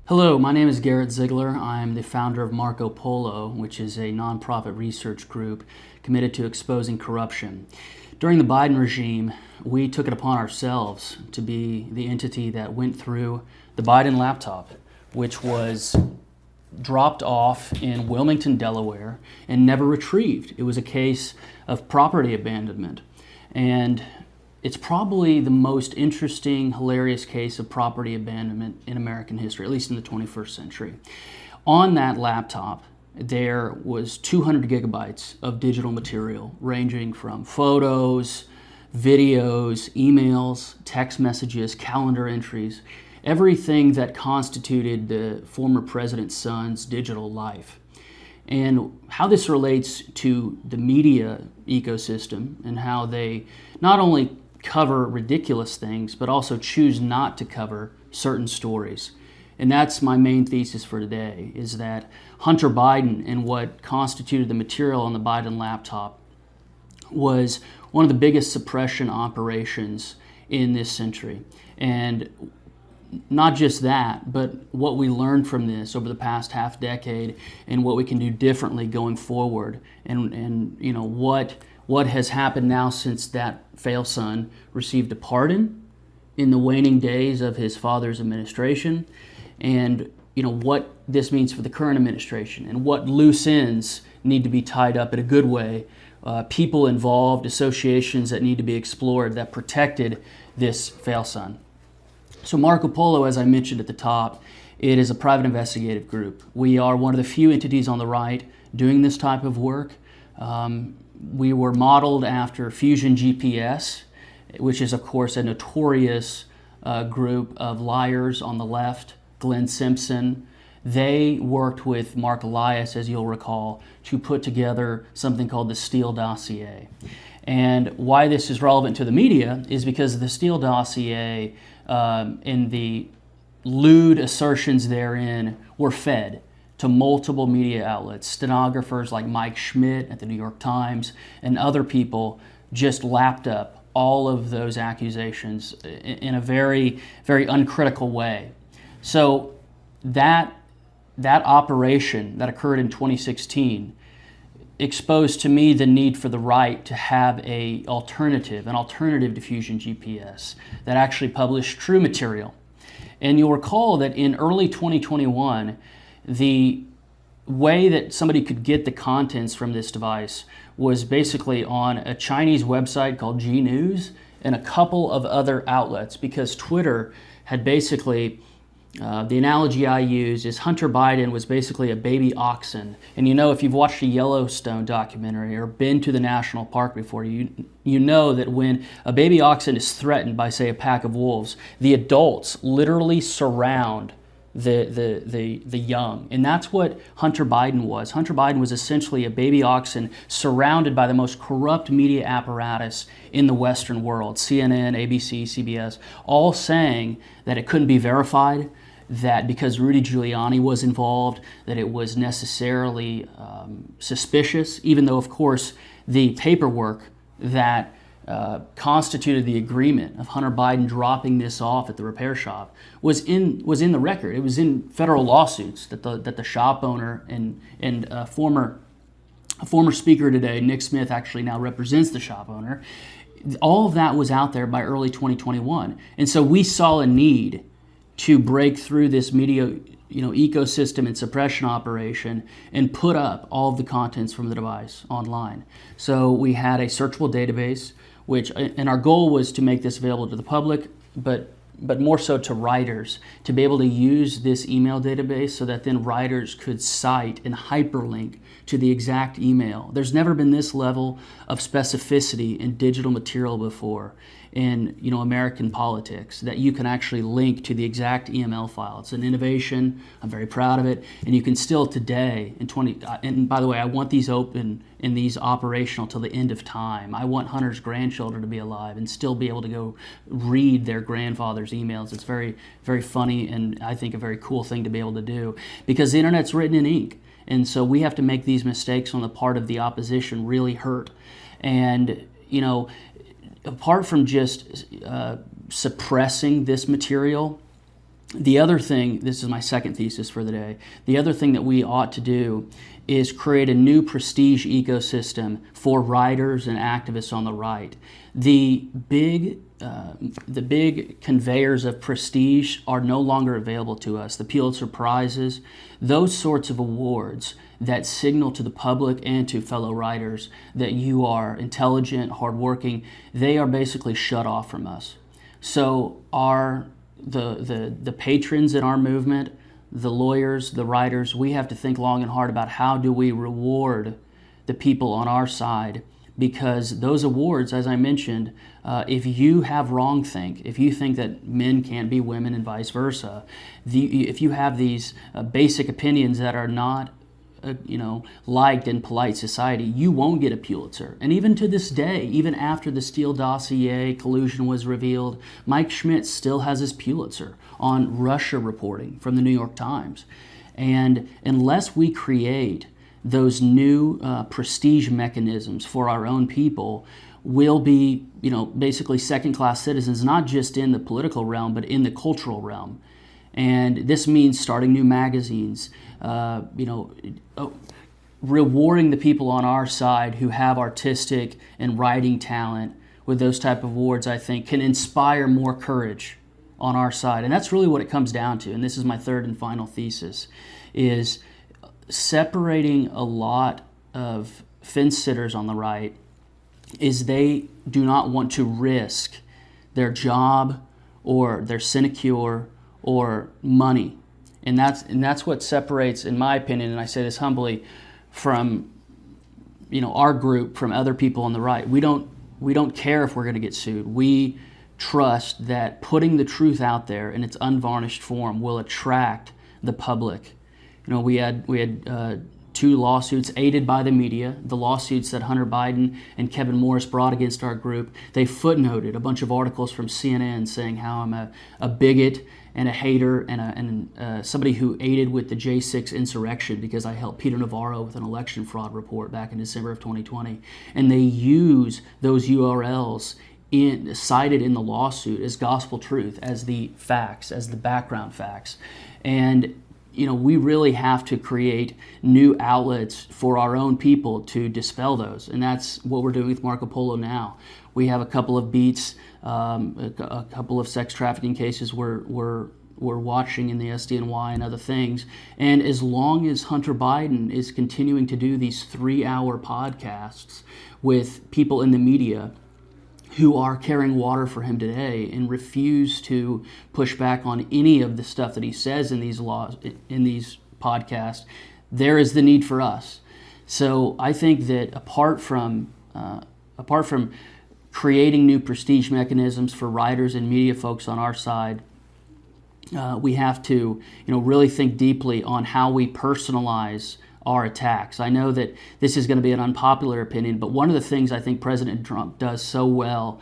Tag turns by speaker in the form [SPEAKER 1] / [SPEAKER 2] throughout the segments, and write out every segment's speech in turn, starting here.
[SPEAKER 1] Hello, my name is Garrett Ziegler. I'm the founder of Marco Polo, which is a nonprofit research group committed to exposing corruption. During the Biden regime, we took it upon ourselves to be the entity that went through the Biden laptop, which was dropped off in Wilmington, Delaware, and never retrieved. It was a case of property abandonment. And it's probably the most interesting, hilarious case of property abandonment in American history, at least in the 21st century. On that laptop, there was 200 gigabytes of digital material ranging from photos, videos, emails, text messages, calendar entries, everything that constituted the former president's son's digital life. And how this relates to the media ecosystem and how they not only cover ridiculous things, but also choose not to cover certain stories. And that's my main thesis for today, is that Hunter Biden and what constituted the material on the Biden laptop was one of the biggest suppression operations in this century. And not just that, but what we learned from this over the past half decade and what we can do differently going forward, and you know what has happened now since that fail son received a pardon in the waning days of his father's administration, and you know what this means for the current administration and what loose ends need to be tied up in a good way, people involved, associations that need to be explored that protected this fail son. So Marco Polo, as I mentioned at the top, it is a private investigative group. We are one of the few entities on the right doing this type of work. We were modeled after Fusion GPS, which is, of course, a notorious group of liars on the left, Glenn Simpson. They worked with Mark Elias, as you'll recall, to put together something called the Steele dossier. And why this is relevant to the media is because the Steele dossier and the lewd assertions therein were fed to multiple media outlets. Stenographers like Mike Schmidt at the New York Times and other people just lapped up all of those accusations in a very, very uncritical way. So that operation that occurred in 2016 exposed to me the need for the right to have an alternative to Fusion GPS that actually published true material. And you'll recall that in early 2021, the way that somebody could get the contents from this device was basically on a Chinese website called G News and a couple of other outlets, because Twitter had basically, the analogy I use is Hunter Biden was basically a baby oxen. And you know, if you've watched a Yellowstone documentary or been to the national park before, you know that when a baby oxen is threatened by, say, a pack of wolves, the adults literally surround the young. And that's what Hunter Biden was. Hunter Biden was essentially a baby oxen surrounded by the most corrupt media apparatus in the Western world, CNN, ABC, CBS, all saying that it couldn't be verified, that because Rudy Giuliani was involved, that it was necessarily suspicious, even though, of course, the paperwork that constituted the agreement of Hunter Biden dropping this off at the repair shop was in the record. It was in federal lawsuits that the shop owner and a former speaker today, Nick Smith, actually now represents the shop owner. All of that was out there by early 2021, and so we saw a need to break through this media ecosystem and suppression operation and put up all of the contents from the device online. So we had a searchable database, and our goal was to make this available to the public, but more so to writers, to be able to use this email database so that then writers could cite and hyperlink to the exact email. There's never been this level of specificity in digital material before in American politics, that you can actually link to the exact EML file. It's an innovation. I'm very proud of it. And you can still today, and by the way, I want these open and these operational till the end of time. I want Hunter's grandchildren to be alive and still be able to go read their grandfather's emails. It's very, very funny, and I think a very cool thing to be able to do, because the internet's written in ink. And so we have to make these mistakes on the part of the opposition really hurt. And, apart from just suppressing this material, The other thing, this is my second thesis for the day, the other thing that we ought to do is create a new prestige ecosystem for writers and activists on the right. The big conveyors of prestige are no longer available to us. The Pulitzer Prizes, those sorts of awards that signal to the public and to fellow writers that you are intelligent, hardworking, they are basically shut off from us. So the patrons in our movement, the lawyers, the writers, we have to think long and hard about how do we reward the people on our side, because those awards, as I mentioned, if you have wrongthink, if you think that men can't be women and vice versa, if you have these basic opinions that are not liked in polite society, you won't get a Pulitzer. And even to this day, even after the Steele dossier collusion was revealed, Mike Schmidt still has his Pulitzer on Russia reporting from the New York Times. And unless we create those new prestige mechanisms for our own people, we'll be, basically second-class citizens, not just in the political realm, but in the cultural realm. And this means starting new magazines, rewarding the people on our side who have artistic and writing talent with those type of awards, I think, can inspire more courage on our side. And that's really what it comes down to. And this is my third and final thesis, is separating a lot of fence sitters on the right is they do not want to risk their job or their sinecure or money. And that's what separates, in my opinion, and I say this humbly, from our group from other people on the right. We don't care if we're going to get sued. We trust that putting the truth out there in its unvarnished form will attract the public. We had two lawsuits aided by the media, the lawsuits that Hunter Biden and Kevin Morris brought against our group. They footnoted a bunch of articles from CNN saying how I'm a bigot and a hater and somebody who aided with the J6 insurrection because I helped Peter Navarro with an election fraud report back in December of 2020. And they use those URLs cited in the lawsuit as gospel truth, as the facts, as the background facts. And we really have to create new outlets for our own people to dispel those. And that's what we're doing with Marco Polo now. We have a couple of beats, a couple of sex trafficking cases we're watching in the SDNY and other things. And as long as Hunter Biden is continuing to do these 3-hour podcasts with people in the media who are carrying water for him today and refuse to push back on any of the stuff that he says in these these podcasts, there is the need for us. So I think that apart from creating new prestige mechanisms for writers and media folks on our side, we have to really think deeply on how we personalize our attacks. I know that this is going to be an unpopular opinion, but one of the things I think President Trump does so well,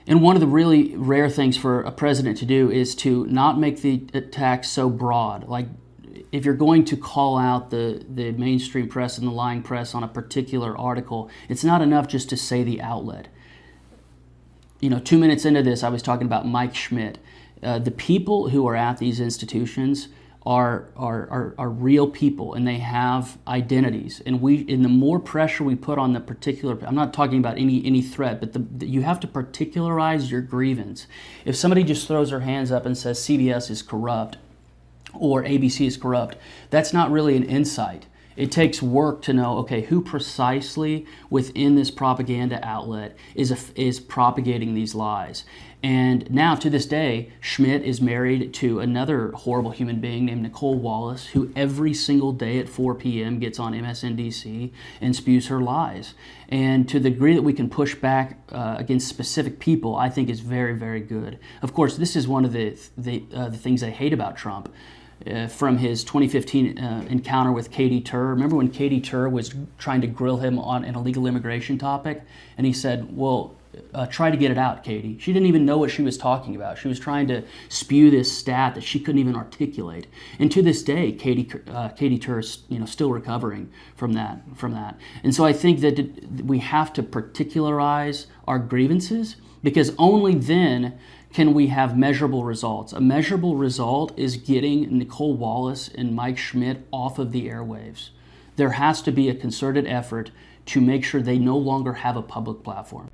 [SPEAKER 1] and one of the really rare things for a president to do, is to not make the attacks so broad. Like, if you're going to call out the mainstream press and the lying press on a particular article, it's not enough just to say the outlet. 2 minutes into this, I was talking about Mike Schmidt. The people who are at these institutions are real people, and they have identities. And the more pressure we put on the particular, I'm not talking about any threat, but you have to particularize your grievance. If somebody just throws their hands up and says CBS is corrupt or ABC is corrupt, that's not really an insight. It takes work to know, okay, who precisely within this propaganda outlet is propagating these lies. And now, to this day, Schmidt is married to another horrible human being named Nicole Wallace, who every single day at 4 p.m. gets on MSNBC and spews her lies. And to the degree that we can push back against specific people, I think is very, very good. Of course, this is one of the things I hate about Trump. From his 2015 encounter with Katie Tur. Remember when Katie Tur was trying to grill him on an illegal immigration topic? And he said, well, try to get it out, Katie. She didn't even know what she was talking about. She was trying to spew this stat that she couldn't even articulate. And to this day, Katie Tur is still recovering from that. And so I think that we have to particularize our grievances, because only then can we have measurable results. A measurable result is getting Nicole Wallace and Mike Schmidt off of the airwaves. There has to be a concerted effort to make sure they no longer have a public platform.